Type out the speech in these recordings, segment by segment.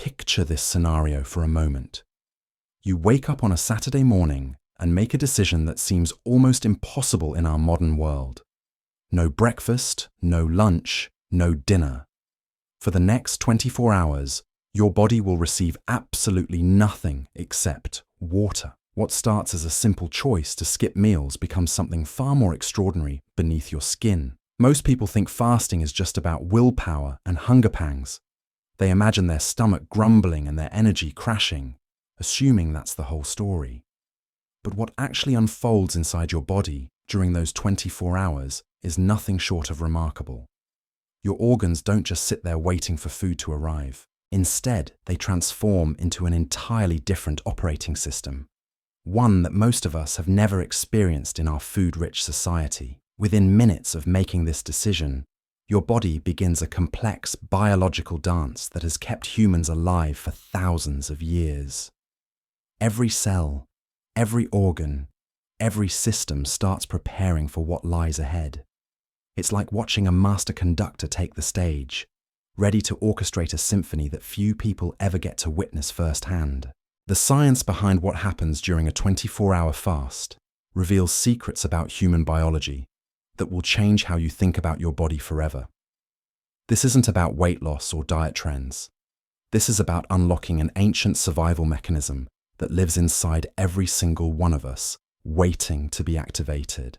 picture this scenario for a moment. You wake up on a Saturday morning and make a decision that seems almost impossible in our modern world. No breakfast, no lunch, no dinner. For the next 24 hours, your body will receive absolutely nothing except water. What starts as a simple choice to skip meals becomes something far more extraordinary beneath your skin. Most people think fasting is just about willpower and hunger pangs. They imagine their stomach grumbling and their energy crashing, assuming that's the whole story. But what actually unfolds inside your body during those 24 hours is nothing short of remarkable. Your organs don't just sit there waiting for food to arrive. Instead, they transform into an entirely different operating system, one that most of us have never experienced in our food-rich society. Within minutes of making this decision, your body begins a complex biological dance that has kept humans alive for thousands of years. Every cell, every organ, every system starts preparing for what lies ahead. It's like watching a master conductor take the stage, ready to orchestrate a symphony that few people ever get to witness firsthand. The science behind what happens during a 24-hour fast reveals secrets about human biology that will change how you think about your body forever. This isn't about weight loss or diet trends. This is about unlocking an ancient survival mechanism that lives inside every single one of us, waiting to be activated.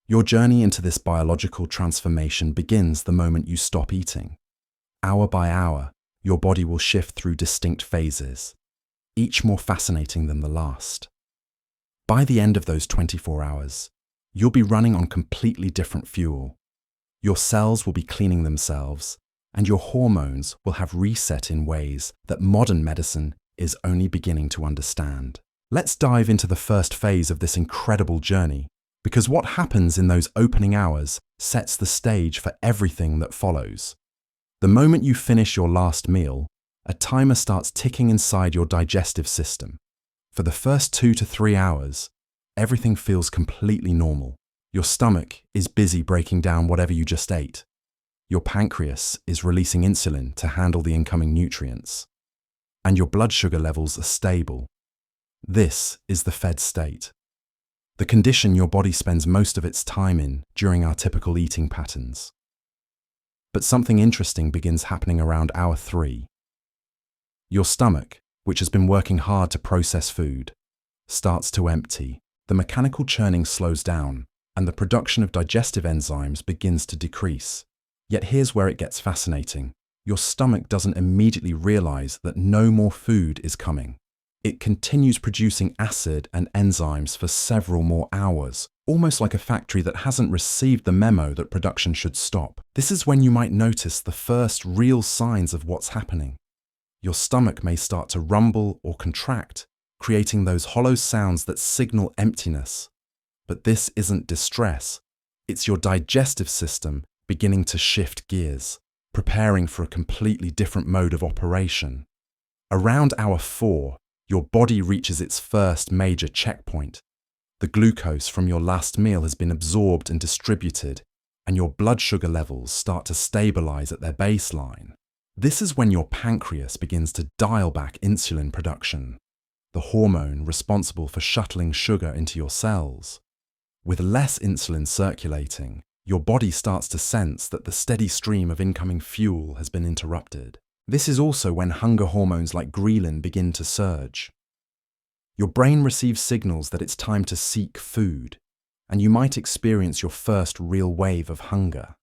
Your journey into this biological transformation begins the moment you stop eating. Hour by hour, your body will shift through distinct phases, each more fascinating than the last. By the end of those 24 hours, you'll be running on completely different fuel. Your cells will be cleaning themselves, and your hormones will have reset in ways that modern medicine is only beginning to understand. Let's dive into the first phase of this incredible journey, because what happens in those opening hours sets the stage for everything that follows. The moment you finish your last meal, a timer starts ticking inside your digestive system. For the first 2 to 3 hours, everything feels completely normal. Your stomach is busy breaking down whatever you just ate. Your pancreas is releasing insulin to handle the incoming nutrients. And your blood sugar levels are stable. This is the fed state, the condition your body spends most of its time in during our typical eating patterns. But something interesting begins happening around hour 3. Your stomach, which has been working hard to process food, starts to empty. The mechanical churning slows down, and the production of digestive enzymes begins to decrease. Yet here's where it gets fascinating. Your stomach doesn't immediately realize that no more food is coming. It continues producing acid and enzymes for several more hours, almost like a factory that hasn't received the memo that production should stop. This is when you might notice the first real signs of what's happening. Your stomach may start to rumble or contract, creating those hollow sounds that signal emptiness. But this isn't distress. It's your digestive system beginning to shift gears, preparing for a completely different mode of operation. Around hour 4, your body reaches its first major checkpoint. The glucose from your last meal has been absorbed and distributed, and your blood sugar levels start to stabilize at their baseline. This is when your pancreas begins to dial back insulin production, the hormone responsible for shuttling sugar into your cells. With less insulin circulating, your body starts to sense that the steady stream of incoming fuel has been interrupted. This is also when hunger hormones like ghrelin begin to surge. Your brain receives signals that it's time to seek food, and you might experience your first real wave of hunger.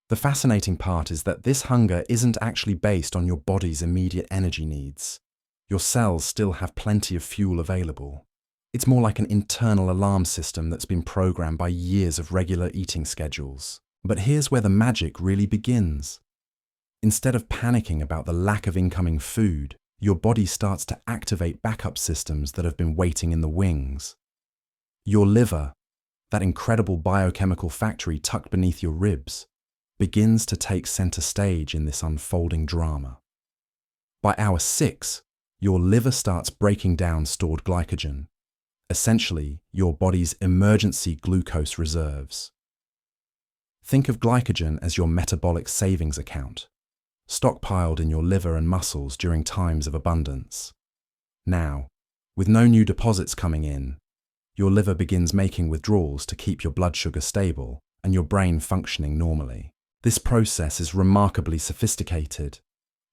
The fascinating part is that this hunger isn't actually based on your body's immediate energy needs. Your cells still have plenty of fuel available. It's more like an internal alarm system that's been programmed by years of regular eating schedules. But here's where the magic really begins. Instead of panicking about the lack of incoming food, your body starts to activate backup systems that have been waiting in the wings. Your liver, that incredible biochemical factory tucked beneath your ribs, begins to take center stage in this unfolding drama. By hour 6, your liver starts breaking down stored glycogen, essentially your body's emergency glucose reserves. Think of glycogen as your metabolic savings account, stockpiled in your liver and muscles during times of abundance. Now, with no new deposits coming in, your liver begins making withdrawals to keep your blood sugar stable and your brain functioning normally. This process is remarkably sophisticated.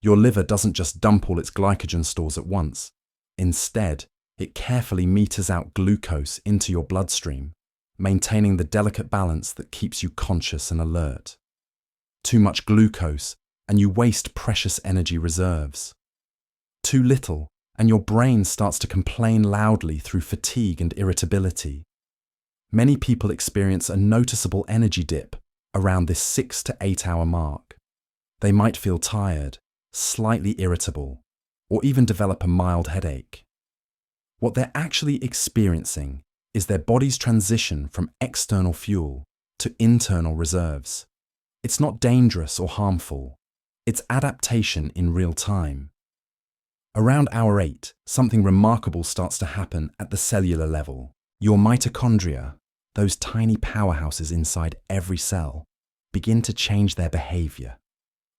Your liver doesn't just dump all its glycogen stores at once. Instead, it carefully meters out glucose into your bloodstream, maintaining the delicate balance that keeps you conscious and alert. Too much glucose, and you waste precious energy reserves. Too little, and your brain starts to complain loudly through fatigue and irritability. Many people experience a noticeable energy dip around this 6 to 8 hour mark. They might feel tired, slightly irritable, or even develop a mild headache. What they're actually experiencing is their body's transition from external fuel to internal reserves. It's not dangerous or harmful. It's adaptation in real time. Around hour 8, something remarkable starts to happen at the cellular level. Your mitochondria, those tiny powerhouses inside every cell, begin to change their behavior.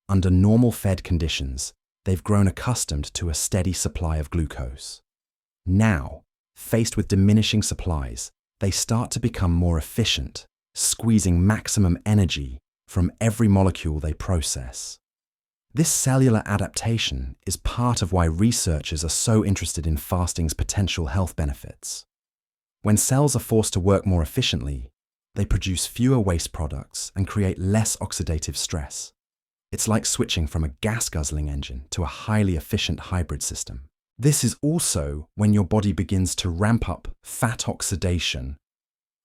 Under normal fed conditions, they've grown accustomed to a steady supply of glucose. Now, faced with diminishing supplies, they start to become more efficient, squeezing maximum energy from every molecule they process. This cellular adaptation is part of why researchers are so interested in fasting's potential health benefits. When cells are forced to work more efficiently, they produce fewer waste products and create less oxidative stress. It's like switching from a gas-guzzling engine to a highly efficient hybrid system. This is also when your body begins to ramp up fat oxidation.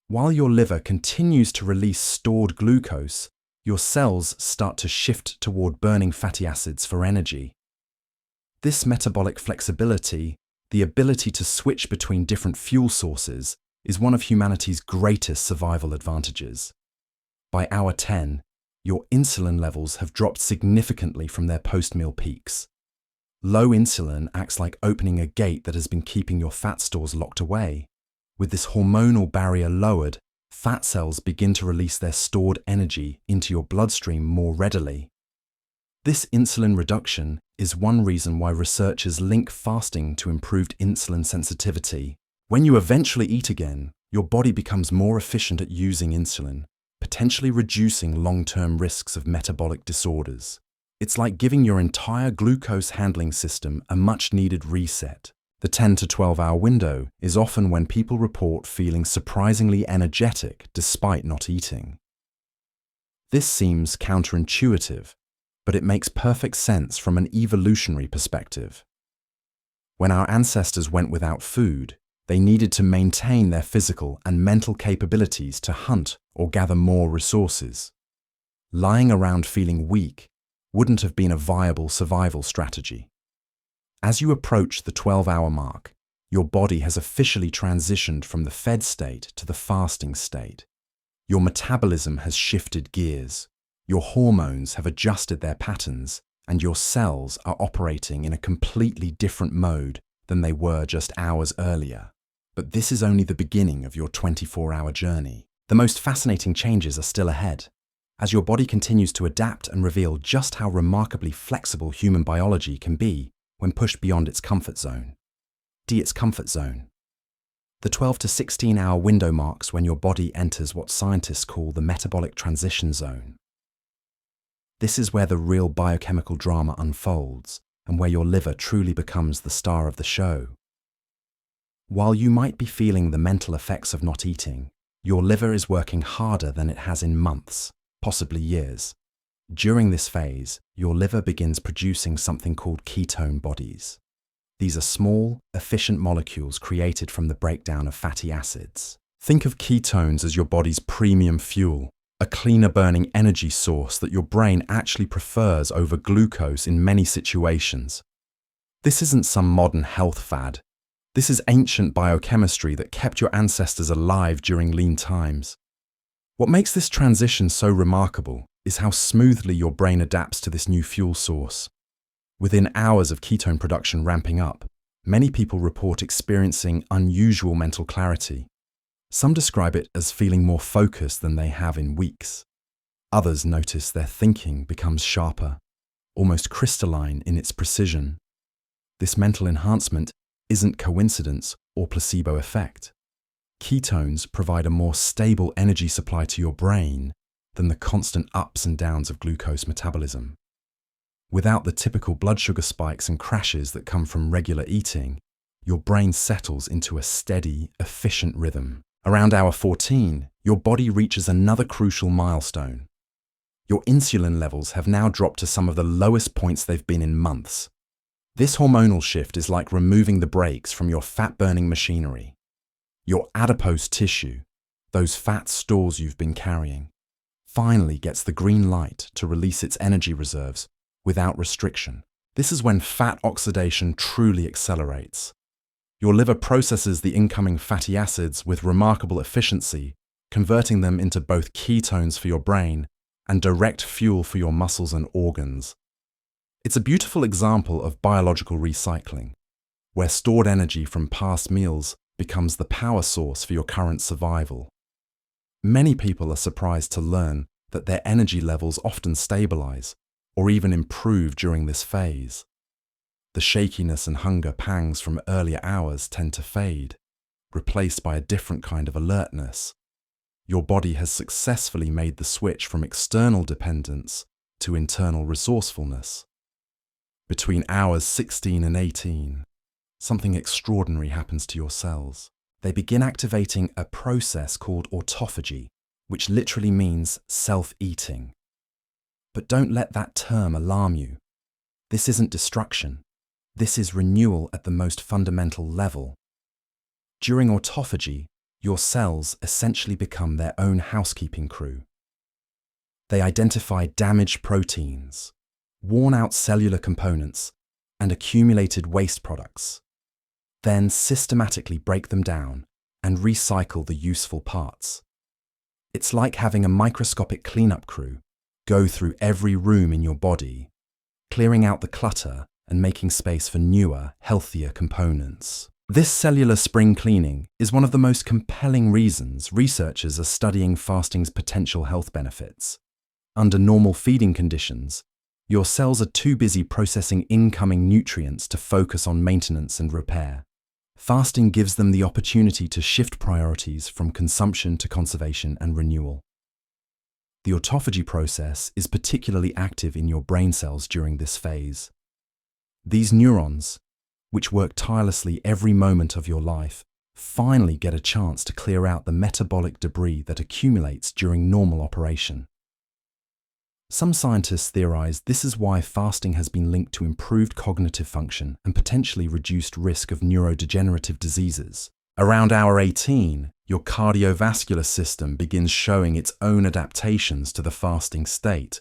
While your liver continues to release stored glucose, your cells start to shift toward burning fatty acids for energy. This metabolic flexibility, the ability to switch between different fuel sources, is one of humanity's greatest survival advantages. By hour 10, your insulin levels have dropped significantly from their post-meal peaks. Low insulin acts like opening a gate that has been keeping your fat stores locked away. With this hormonal barrier lowered, fat cells begin to release their stored energy into your bloodstream more readily. This insulin reduction is one reason why researchers link fasting to improved insulin sensitivity. When you eventually eat again, your body becomes more efficient at using insulin, potentially reducing long-term risks of metabolic disorders. It's like giving your entire glucose handling system a much-needed reset. The 10 to 12 hour window is often when people report feeling surprisingly energetic despite not eating. This seems counterintuitive, but it makes perfect sense from an evolutionary perspective. When our ancestors went without food, they needed to maintain their physical and mental capabilities to hunt or gather more resources. Lying around feeling weak wouldn't have been a viable survival strategy. As you approach the 12-hour mark, your body has officially transitioned from the fed state to the fasting state. Your metabolism has shifted gears, your hormones have adjusted their patterns, and your cells are operating in a completely different mode than they were just hours earlier. But this is only the beginning of your 24-hour journey. The most fascinating changes are still ahead, as your body continues to adapt and reveal just how remarkably flexible human biology can be when pushed beyond its comfort zone. Its comfort zone. The 12 to 16 hour window marks when your body enters what scientists call the metabolic transition zone. This is where the real biochemical drama unfolds and where your liver truly becomes the star of the show. While you might be feeling the mental effects of not eating, your liver is working harder than it has in months, possibly years. During this phase, your liver begins producing something called ketone bodies. These are small, efficient molecules created from the breakdown of fatty acids. Think of ketones as your body's premium fuel, a cleaner burning energy source that your brain actually prefers over glucose in many situations. This isn't some modern health fad. This is ancient biochemistry that kept your ancestors alive during lean times. What makes this transition so remarkable is how smoothly your brain adapts to this new fuel source. Within hours of ketone production ramping up, many people report experiencing unusual mental clarity. Some describe it as feeling more focused than they have in weeks. Others notice their thinking becomes sharper. almost crystalline in its precision. This mental enhancement isn't coincidence or placebo effect. Ketones provide a more stable energy supply to your brain than the constant ups and downs of glucose metabolism. Without the typical blood sugar spikes and crashes that come from regular eating, your brain settles into a steady, efficient rhythm. Around hour 14, your body reaches another crucial milestone. Your insulin levels have now dropped to some of the lowest points they've been in months. This hormonal shift is like removing the brakes from your fat-burning machinery. Your adipose tissue, those fat stores you've been carrying, finally gets the green light to release its energy reserves without restriction. This is when fat oxidation truly accelerates. Your liver processes the incoming fatty acids with remarkable efficiency, converting them into both ketones for your brain and direct fuel for your muscles and organs. It's a beautiful example of biological recycling, where stored energy from past meals becomes the power source for your current survival. Many people are surprised to learn that their energy levels often stabilize or even improve during this phase. The shakiness and hunger pangs from earlier hours tend to fade, replaced by a different kind of alertness. Your body has successfully made the switch from external dependence to internal resourcefulness. Between hours 16 and 18, something extraordinary happens to your cells. They begin activating a process called autophagy, which literally means self-eating. But don't let that term alarm you. This isn't destruction. This is renewal at the most fundamental level. During autophagy, your cells essentially become their own housekeeping crew. They identify damaged proteins, worn-out cellular components, and accumulated waste products, then systematically break them down and recycle the useful parts. It's like having a microscopic cleanup crew go through every room in your body, clearing out the clutter and making space for newer, healthier components. This cellular spring cleaning is one of the most compelling reasons researchers are studying fasting's potential health benefits. Under normal feeding conditions, your cells are too busy processing incoming nutrients to focus on maintenance and repair. Fasting gives them the opportunity to shift priorities from consumption to conservation and renewal. The autophagy process is particularly active in your brain cells during this phase. These neurons, which work tirelessly every moment of your life, finally get a chance to clear out the metabolic debris that accumulates during normal operation. Some scientists theorize this is why fasting has been linked to improved cognitive function and potentially reduced risk of neurodegenerative diseases. Around hour 18, your cardiovascular system begins showing its own adaptations to the fasting state.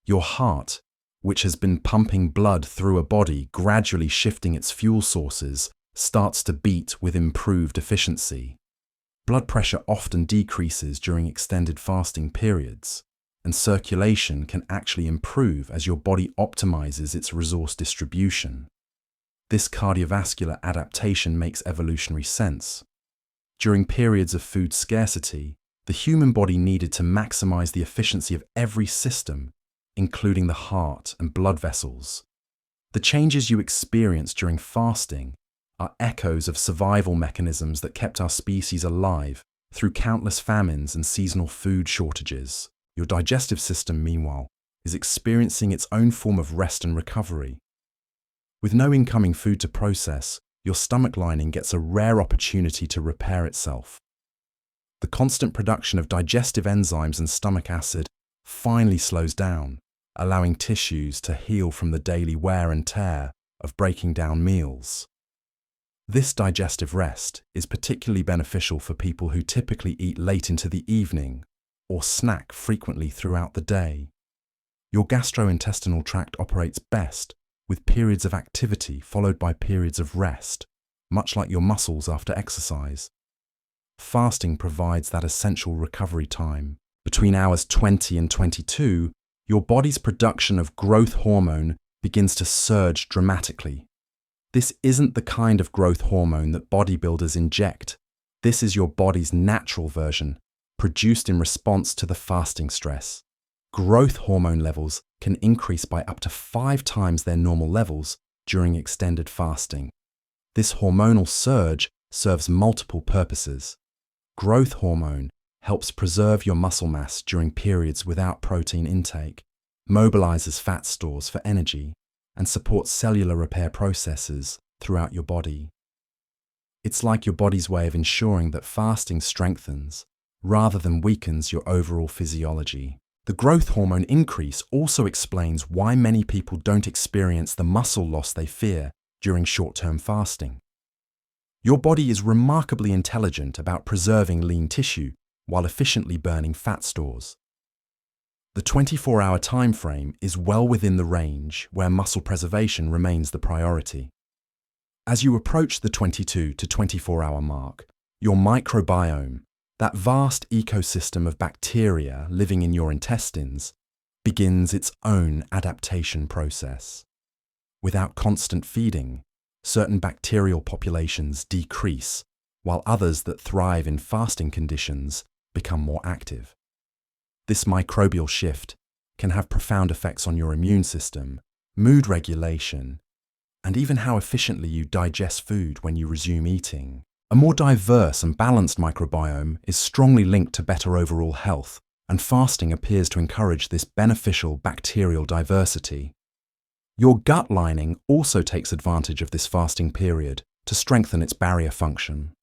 Your heart, which has been pumping blood through a body gradually shifting its fuel sources, starts to beat with improved efficiency. Blood pressure often decreases during extended fasting periods, and circulation can actually improve as your body optimizes its resource distribution. This cardiovascular adaptation makes evolutionary sense. During periods of food scarcity, the human body needed to maximize the efficiency of every system, including the heart and blood vessels. The changes you experience during fasting are echoes of survival mechanisms that kept our species alive through countless famines and seasonal food shortages. Your digestive system, meanwhile, is experiencing its own form of rest and recovery. With no incoming food to process, your stomach lining gets a rare opportunity to repair itself. The constant production of digestive enzymes and stomach acid finally slows down, allowing tissues to heal from the daily wear and tear of breaking down meals. This digestive rest is particularly beneficial for people who typically eat late into the evening or snack frequently throughout the day. Your gastrointestinal tract operates best with periods of activity followed by periods of rest, much like your muscles after exercise. Fasting provides that essential recovery time. Between hours 20 and 22, your body's production of growth hormone begins to surge dramatically. This isn't the kind of growth hormone that bodybuilders inject. This is your body's natural version, produced in response to the fasting stress. Growth hormone levels can increase by up to 5 times their normal levels during extended fasting. This hormonal surge serves multiple purposes. Growth hormone helps preserve your muscle mass during periods without protein intake, mobilizes fat stores for energy, and supports cellular repair processes throughout your body. It's like your body's way of ensuring that fasting strengthens, rather than weakens your overall physiology. The growth hormone increase also explains why many people don't experience the muscle loss they fear during short-term fasting. Your body is remarkably intelligent about preserving lean tissue while efficiently burning fat stores. The 24-hour time frame is well within the range where muscle preservation remains the priority. As you approach the 22 to 24-hour mark, your microbiome, that vast ecosystem of bacteria living in your intestines, begins its own adaptation process. Without constant feeding, certain bacterial populations decrease, while others that thrive in fasting conditions become more active. This microbial shift can have profound effects on your immune system, mood regulation, and even how efficiently you digest food when you resume eating. A more diverse and balanced microbiome is strongly linked to better overall health, and fasting appears to encourage this beneficial bacterial diversity. Your gut lining also takes advantage of this fasting period to strengthen its barrier function.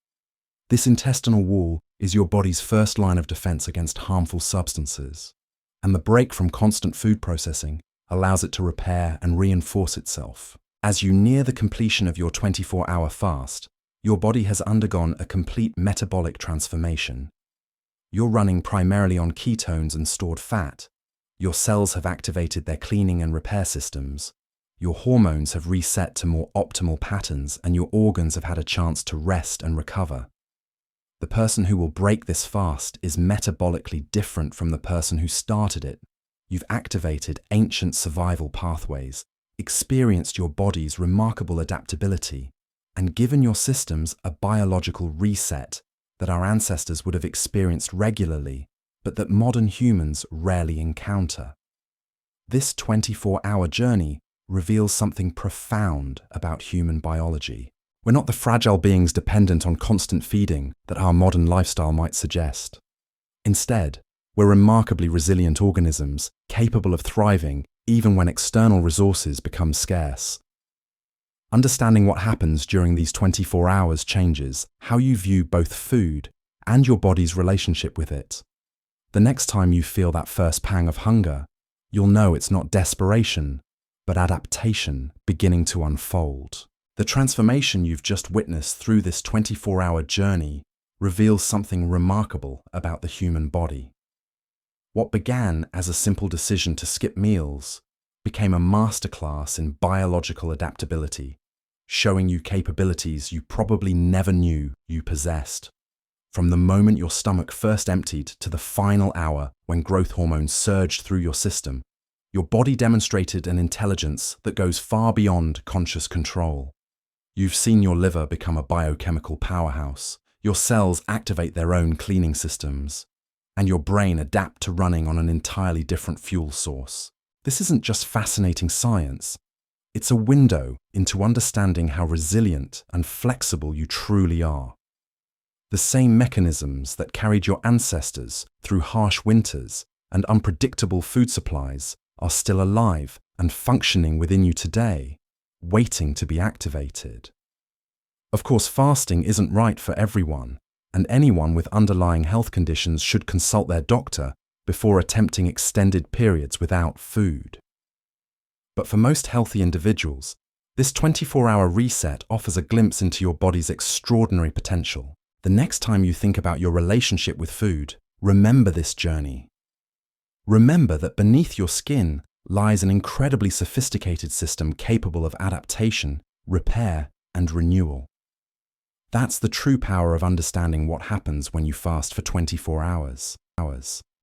This intestinal wall is your body's first line of defense against harmful substances, and the break from constant food processing allows it to repair and reinforce itself. As you near the completion of your 24-hour fast, your body has undergone a complete metabolic transformation. You're running primarily on ketones and stored fat. Your cells have activated their cleaning and repair systems. Your hormones have reset to more optimal patterns, and your organs have had a chance to rest and recover. The person who will break this fast is metabolically different from the person who started it. You've activated ancient survival pathways, experienced your body's remarkable adaptability, and given your systems a biological reset that our ancestors would have experienced regularly, but that modern humans rarely encounter. This 24-hour journey reveals something profound about human biology. We're not the fragile beings dependent on constant feeding that our modern lifestyle might suggest. Instead, we're remarkably resilient organisms capable of thriving even when external resources become scarce. Understanding what happens during these 24 hours changes how you view both food and your body's relationship with it. The next time you feel that first pang of hunger, you'll know it's not desperation, but adaptation beginning to unfold. The transformation you've just witnessed through this 24-hour journey reveals something remarkable about the human body. What began as a simple decision to skip meals became a masterclass in biological adaptability, showing you capabilities you probably never knew you possessed. From the moment your stomach first emptied to the final hour when growth hormones surged through your system, your body demonstrated an intelligence that goes far beyond conscious control. You've seen your liver become a biochemical powerhouse, your cells activate their own cleaning systems, and your brain adapt to running on an entirely different fuel source. This isn't just fascinating science, it's a window into understanding how resilient and flexible you truly are. The same mechanisms that carried your ancestors through harsh winters and unpredictable food supplies are still alive and functioning within you today, waiting to be activated. Of course, fasting isn't right for everyone, and anyone with underlying health conditions should consult their doctor before attempting extended periods without food. But for most healthy individuals, this 24-hour reset offers a glimpse into your body's extraordinary potential. The next time you think about your relationship with food, remember this journey. Remember that beneath your skin lies an incredibly sophisticated system capable of adaptation, repair, and renewal. That's the true power of understanding what happens when you fast for 24 hours.